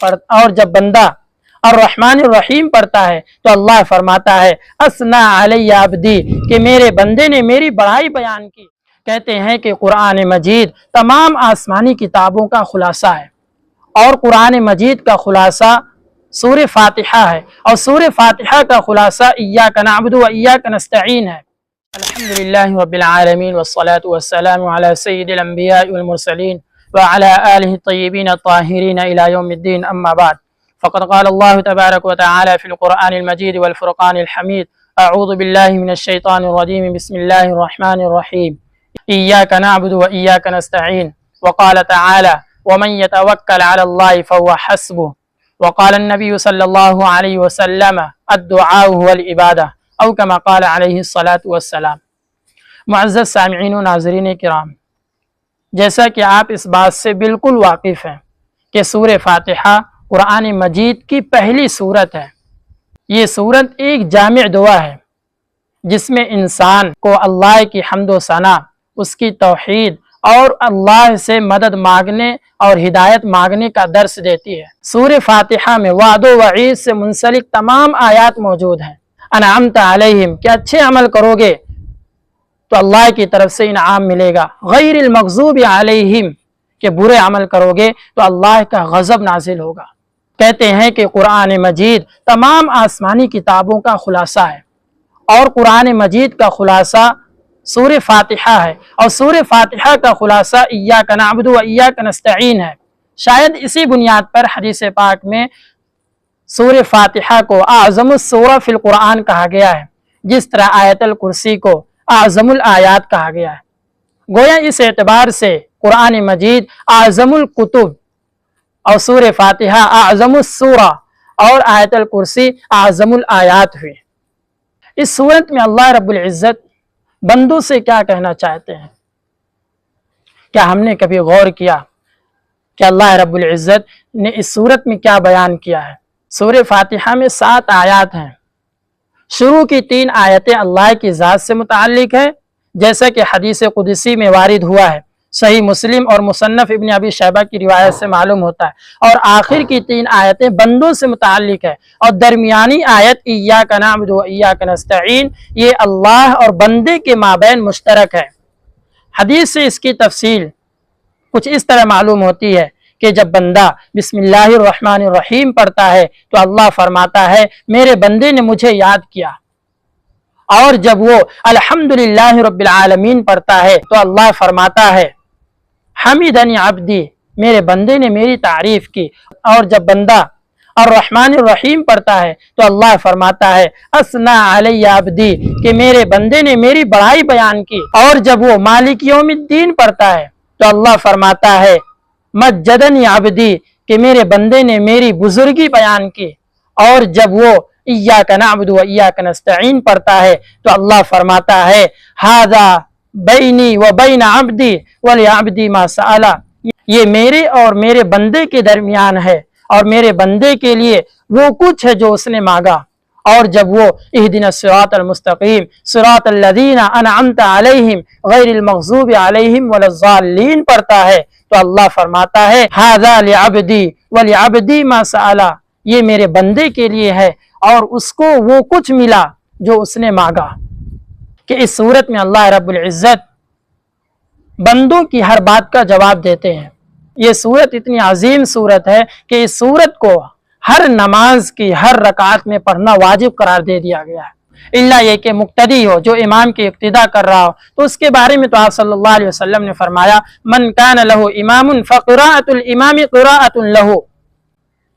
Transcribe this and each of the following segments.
اور جب بندہ الرحمن الرحیم پڑھتا ہے تو اللہ فرماتا ہے اسنا علی عبدی کہ میرے بندے نے میری بڑائی بیان کی۔ کہتے ہیں کہ قرآن مجید تمام آسمانی کتابوں کا خلاصہ ہے، اور قرآن مجید کا خلاصہ سورہ فاتحہ ہے، اور سورہ فاتحہ کا خلاصہ ایاک نعبد و ایاک نستعین ہے۔ الحمدللہ رب العالمین والصلاة والسلام علی سید الانبیاء والمرسلین وعلى آلہ الطیبین الطاہرین الی یوم الدین، اما بعد فقد قال اللہ تبارک وتعالی فی القرآن المجید والفرقان الحمید اعوذ باللہ من الشیطان الرجیم بسم اللہ الرحمن الرحیم ایاک نعبد و ایاک نستعین وقال تعالی ومن يتوکل علی اللہ فهو حسبه وقال النبی صلی اللہ علیہ وسلم الدعاء هو العبادہ او کما قال علیہ الصلاة والسلام۔ معزز سامعین و ناظرین کرام، جیسا کہ آپ اس بات سے بالکل واقف ہیں کہ سورہ فاتحہ قرآن مجید کی پہلی سورت ہے۔ یہ سورت ایک جامع دعا ہے جس میں انسان کو اللہ کی حمد و ثنا، اس کی توحید اور اللہ سے مدد مانگنے اور ہدایت مانگنے کا درس دیتی ہے۔ سورہ فاتحہ میں وعد و وعید سے منسلک تمام آیات موجود ہیں۔ انعمت علیہم کہ اچھے عمل کرو گے تو اللہ کی طرف سے انعام ملے گا، غیر المغضوب علیہم کہ برے عمل کرو گے تو اللہ کا غضب نازل ہوگا۔ کہتے ہیں کہ قرآن مجید تمام آسمانی کتابوں کا خلاصہ ہے، اور قرآن مجید کا خلاصہ سورہ فاتحہ ہے، اور سورہ فاتحہ کا خلاصہ ایاک نعبد و ایاک نستعین ہے۔ شاید اسی بنیاد پر حدیث پاک میں سورہ فاتحہ کو اعظم السورہ فی القرآن کہا گیا ہے، جس طرح آیت الکرسی کو اعظم الآیات کہا گیا ہے۔ گویا اس اعتبار سے قرآن مجید اعظم الکتب اور سورہ فاتحہ اعظم السورہ اور آیت الکرسی اعظم الآیات ہوئی۔ اس صورت میں اللہ رب العزت بندوں سے کیا کہنا چاہتے ہیں؟ کیا ہم نے کبھی غور کیا کہ اللہ رب العزت نے اس صورت میں کیا بیان کیا ہے؟ سورہ فاتحہ میں 7 آیات ہیں۔ شروع کی 3 آیتیں اللہ کی ذات سے متعلق ہیں، جیسا کہ حدیث قدسی میں وارد ہوا ہے، صحیح مسلم اور مصنف ابن ابی شیبہ کی روایت سے معلوم ہوتا ہے، اور آخر کی 3 آیتیں بندوں سے متعلق ہے، اور درمیانی آیت ایاک نعبد و ایاک نستعین یہ اللہ اور بندے کے مابین مشترک ہے۔ حدیث سے اس کی تفصیل کچھ اس طرح معلوم ہوتی ہے کہ جب بندہ بسم اللہ الرحمن الرحیم پڑھتا ہے تو اللہ فرماتا ہے میرے بندے نے مجھے یاد کیا، اور جب وہ الحمدللہ رب العالمین پڑھتا ہے تو اللہ فرماتا ہے حمدنی عبدی میرے بندے نے میری تعریف کی، اور جب بندہ الرحمن الرحیم پڑھتا ہے تو اللہ فرماتا ہے اسنا علی عبدی کہ میرے بندے نے میری بڑائی بیان کی، اور جب وہ مالک یوم الدین پڑھتا ہے تو اللہ فرماتا ہے مجدنی عبدی کہ میرے بندے نے میری بزرگی بیان کی، اور جب وہ ایاک نعبد و ایاک نستعین پڑھتا ہے تو اللہ فرماتا ہے ھذا بینی و بین عبدی ولعبدی ما سأل، یہ میرے اور میرے بندے کے درمیان ہے، اور میرے بندے کے لیے وہ کچھ ہے جو اس نے مانگا۔ اور جب وہ اہدنا الصراط المستقیم صراط الذین انعمت علیہم غیر المغضوب علیہم ولا الضالین پڑھتا ہے تو اللہ فرماتا ہے ھذا لعبدی ولعبدی ما سأل، یہ میرے بندے کے لیے ہے اور اس کو وہ کچھ ملا جو اس نے مانگا۔ کہ اس صورت میں اللہ رب العزت بندوں کی ہر بات کا جواب دیتے ہیں۔ یہ صورت اتنی عظیم صورت ہے کہ اس صورت کو ہر نماز کی ہر رکعت میں پڑھنا واجب قرار دے دیا گیا ہے، الا یہ کہ مقتدی ہو جو امام کی اقتداء کر رہا ہو، تو اس کے بارے میں تو آپ صلی اللہ علیہ وسلم نے فرمایا من کان لہ امام فقراءۃ الامام قراءۃ لہ،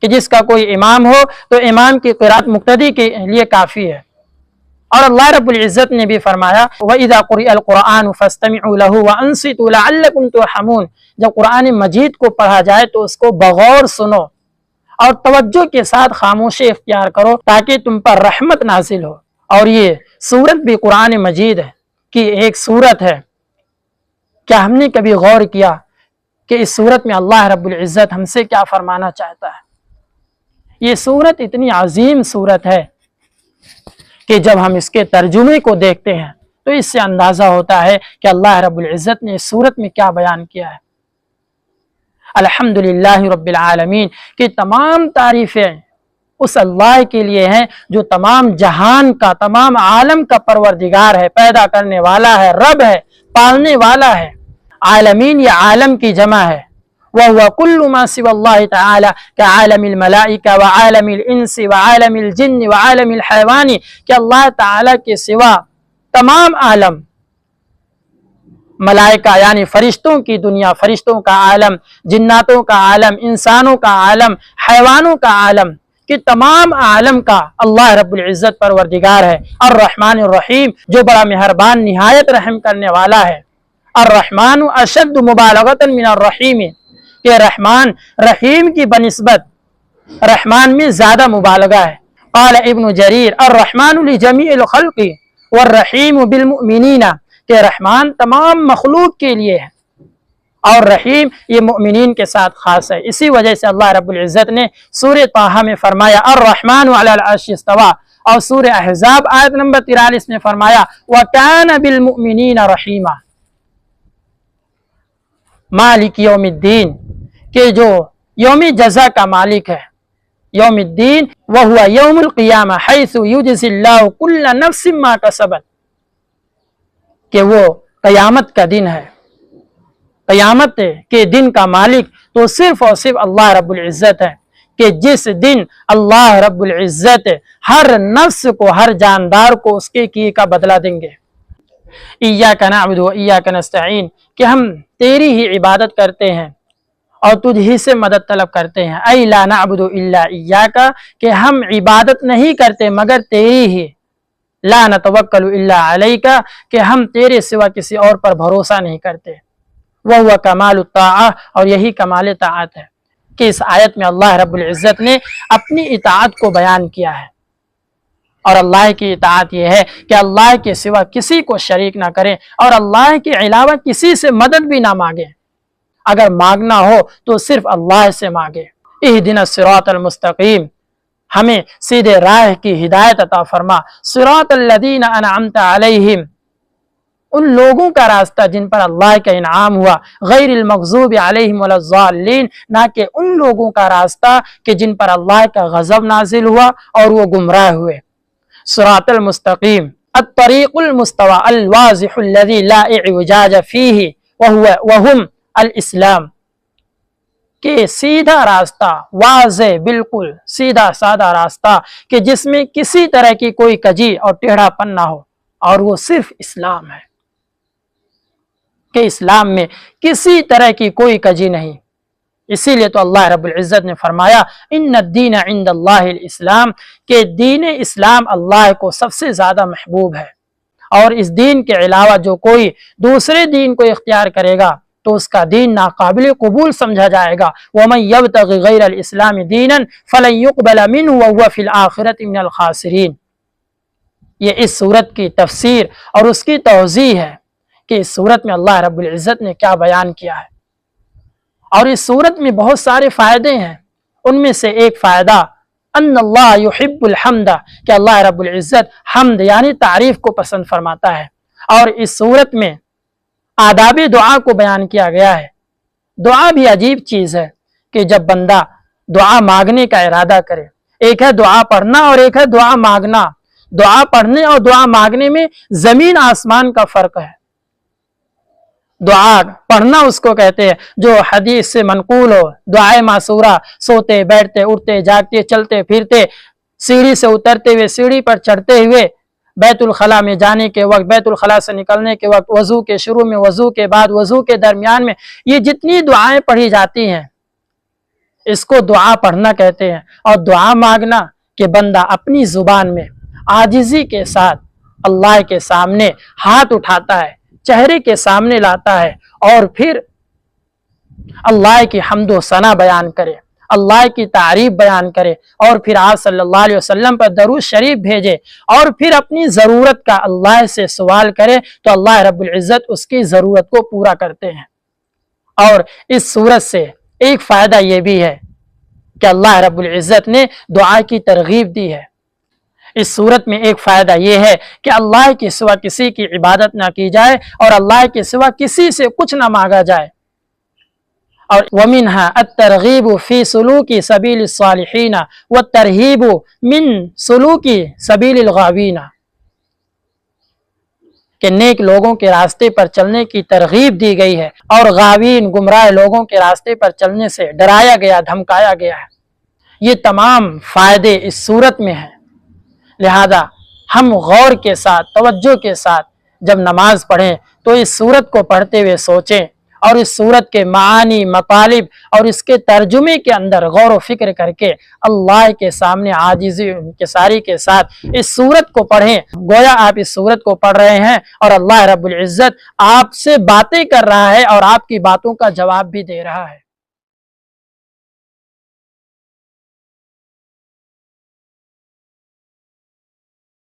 کہ جس کا کوئی امام ہو تو امام کی قرات مقتدی کے لیے کافی ہے۔ اور اللہ رب العزت نے بھی فرمایا وَإِذَا قُرِئَ الْقُرْآنُ فَاسْتَمِعُوا لَهُ وَأَنصِتُوا لَعَلَّكُمْ تُرْحَمُونَ، جب قرآن مجید کو پڑھا جائے تو اس کو بغور سنو اور توجہ کے ساتھ خاموشی اختیار کرو تاکہ تم پر رحمت نازل ہو۔ اور یہ سورت بھی قرآن مجید ہے کی ایک سورت ہے۔ کیا ہم نے کبھی غور کیا کہ اس سورت میں اللہ رب العزت ہم سے کیا فرمانا چاہتا ہے؟ یہ سورت اتنی عظیم سورت ہے کہ جب ہم اس کے ترجمے کو دیکھتے ہیں تو اس سے اندازہ ہوتا ہے کہ اللہ رب العزت نے اس سورت میں کیا بیان کیا ہے۔ الحمدللہ رب العالمین کہ تمام تعریفیں اس اللہ کے لیے ہیں جو تمام جہان کا، تمام عالم کا پروردگار ہے، پیدا کرنے والا ہے، رب ہے، پالنے والا ہے۔ عالمین یہ عالم کی جمع ہے، وَهُوَ كُلُّ مَا سِوَى اللَّهِ تَعَالَى كَعَالَمِ الْمَلَائِكَةِ وَعَالَمِ الْإِنسِ وَعَالَمِ الْجِنِّ وَعَالَمِ الْحَيْوَانِ کہ اللہ تعالیٰ کے سوا تمام عالم، ملائکہ یعنی فرشتوں کی دنیا، فرشتوں کا عالم، جناتوں کا عالم، انسانوں کا عالم، حیوانوں کا عالم، کہ تمام عالم کا اللہ رب العزت پروردگار ہے۔ الرحمن الرحیم جو بڑا مہربان نہایت رحم کرنے والا ہے۔ الرحمن اشد مبالغۃ من الرحیم کہ رحمان رحیم کی بنسبت رحمان میں زیادہ مبالغہ ہے۔ قال ابن جریر الرحمن لجمیع الخلق والرحیم بالمؤمنین کہ رحمان تمام مخلوق کے لیے ہے اور رحیم یہ مؤمنین کے ساتھ خاص ہے۔ اسی وجہ سے اللہ رب العزت نے سورہ طٰہٰ میں فرمایا الرحمن علی العرش استویٰ، اور سورہ احزاب آیت نمبر 43 میں فرمایا وَكَانَ بِالْمُؤْمِنِينَ رَحِيمًا، مالک یوم الدین کہ جو یوم جزا کا مالک ہے، یوم الدین وَهُوَ يَوْمُ الْقِيَامَةِ حَيْثُ يُجْزِي اللَّهُ كُلَّ نَفْسٍ مَا كَسَبَتْ کہ وہ قیامت کا دن ہے، قیامت کے دن کا مالک تو صرف اور صرف اللہ رب العزت ہے، کہ جس دن اللہ رب العزت ہر نفس کو، ہر جاندار کو اس کے کیے کا بدلہ دیں گے۔ ایاک نعبد و ایاک نستعین کہ ہم تیری ہی عبادت کرتے ہیں اور تجھ ہی سے مدد طلب کرتے ہیں۔ ای لا نعبد الا ایاک کہ ہم عبادت نہیں کرتے مگر تیری ہی۔ لا نتوکل الا علیک کہ ہم تیرے سوا کسی اور پر بھروسہ نہیں کرتے۔ وَهُوَ كَمَالُ الطَّاعَةِ اور یہی کمال طاعت ہے کہ اس آیت میں اللہ رب العزت نے اپنی اطاعت کو بیان کیا ہے، اور اللہ کی اطاعت یہ ہے کہ اللہ کے سوا کسی کو شریک نہ کریں اور اللہ کے علاوہ کسی سے مدد بھی نہ مانگیں، اگر مانگنا ہو تو صرف اللہ سے مانگے۔ اہدنا الصراط المستقیم ہمیں سیدھے راہ کی ہدایت عطا فرما، صراط الذین انعمت علیہم ان لوگوں کا راستہ جن پر اللہ کا انعام ہوا، غیر المغضوب علیہم ولا الضالین نہ کہ ان لوگوں کا راستہ کہ جن پر اللہ کا غضب نازل ہوا اور وہ گمراہ ہوئے۔ صراط المستقیم الطریق المستوى الواضح الذي لا اعوجاج فيه وهم الاسلام کہ سیدھا راستہ، واضح بالکل سیدھا سادہ راستہ کہ جس میں کسی طرح کی کوئی کجی اور ٹیڑھا پن نہ ہو، اور وہ صرف اسلام ہے، کہ اسلام میں کسی طرح کی کوئی کجی نہیں۔ اسی لیے تو اللہ رب العزت نے فرمایا ان الدین عند اللہ الاسلام کہ دین اسلام اللہ کو سب سے زیادہ محبوب ہے، اور اس دین کے علاوہ جو کوئی دوسرے دین کو اختیار کرے گا تو اس کا دین ناقابل قبول سمجھا جائے گا۔ وَمَن يَبْتَغِ غَيْرَ الْإِسْلَامِ دِينًا فَلَن يُقْبَلَ مِنْهُ وَهُوَ فِي الْآخِرَةِ مِنَ الْخَاسِرِينَ یہ اس صورت کی تفسیر اور اس کی توضیح ہے کہ اس صورت میں اللہ رب العزت نے کیا بیان کیا ہے، اور اس صورت میں بہت سارے فائدے ہیں۔ ان میں سے ایک فائدہ ان اللہ یحب الحمد کہ اللہ رب العزت حمد یعنی تعریف کو پسند فرماتا ہے، اور اس صورت میں آداب دعا کو بیان کیا گیا ہے۔ دعا بھی عجیب چیز ہے کہ جب بندہ دعا مانگنے کا ارادہ کرے، ایک ہے دعا پڑھنا اور ایک ہے دعا مانگنا، دعا پڑھنے اور دعا مانگنے میں زمین آسمان کا فرق ہے۔ دعا پڑھنا اس کو کہتے ہیں جو حدیث سے منقول ہو، دعائے معصورہ، سوتے بیٹھتے اٹھتے جاگتے چلتے پھرتے، سیڑھی سے اترتے ہوئے سیڑھی پر چڑھتے ہوئے، بیت الخلاء میں جانے کے وقت، بیت الخلاء سے نکلنے کے وقت، وضو کے شروع میں، وضو کے بعد، وضو کے درمیان میں، یہ جتنی دعائیں پڑھی جاتی ہیں اس کو دعا پڑھنا کہتے ہیں۔ اور دعا مانگنا کہ بندہ اپنی زبان میں عاجزی کے ساتھ اللہ کے سامنے ہاتھ اٹھاتا ہے، چہرے کے سامنے لاتا ہے، اور پھر اللہ کی حمد و ثنا بیان کرے، اللہ کی تعریف بیان کرے، اور پھر آپ صلی اللہ علیہ وسلم پر درود شریف بھیجے، اور پھر اپنی ضرورت کا اللہ سے سوال کرے تو اللہ رب العزت اس کی ضرورت کو پورا کرتے ہیں۔ اور اس صورت سے ایک فائدہ یہ بھی ہے کہ اللہ رب العزت نے دعا کی ترغیب دی ہے۔ اس صورت میں ایک فائدہ یہ ہے کہ اللہ کے سوا کسی کی عبادت نہ کی جائے اور اللہ کے سوا کسی سے کچھ نہ مانگا جائے۔ اور ومنها الترغیب فی سلوک سبیل الصالحین والترہیب من سلوک سبیل الغاوین، کہ نیک لوگوں کے راستے پر چلنے کی ترغیب دی گئی ہے اور غاوین گمراہ لوگوں کے راستے پر چلنے سے ڈرایا گیا، دھمکایا گیا ہے۔ یہ تمام فائدے اس صورت میں ہیں، لہذا ہم غور کے ساتھ، توجہ کے ساتھ جب نماز پڑھیں تو اس صورت کو پڑھتے ہوئے سوچیں اور اس صورت کے معانی، مطالب اور اس کے ترجمے کے اندر غور و فکر کر کے اللہ کے سامنے عاجزی انکساری کے ساتھ اس صورت کو پڑھیں، گویا آپ اس صورت کو پڑھ رہے ہیں اور اللہ رب العزت آپ سے باتیں کر رہا ہے اور آپ کی باتوں کا جواب بھی دے رہا ہے۔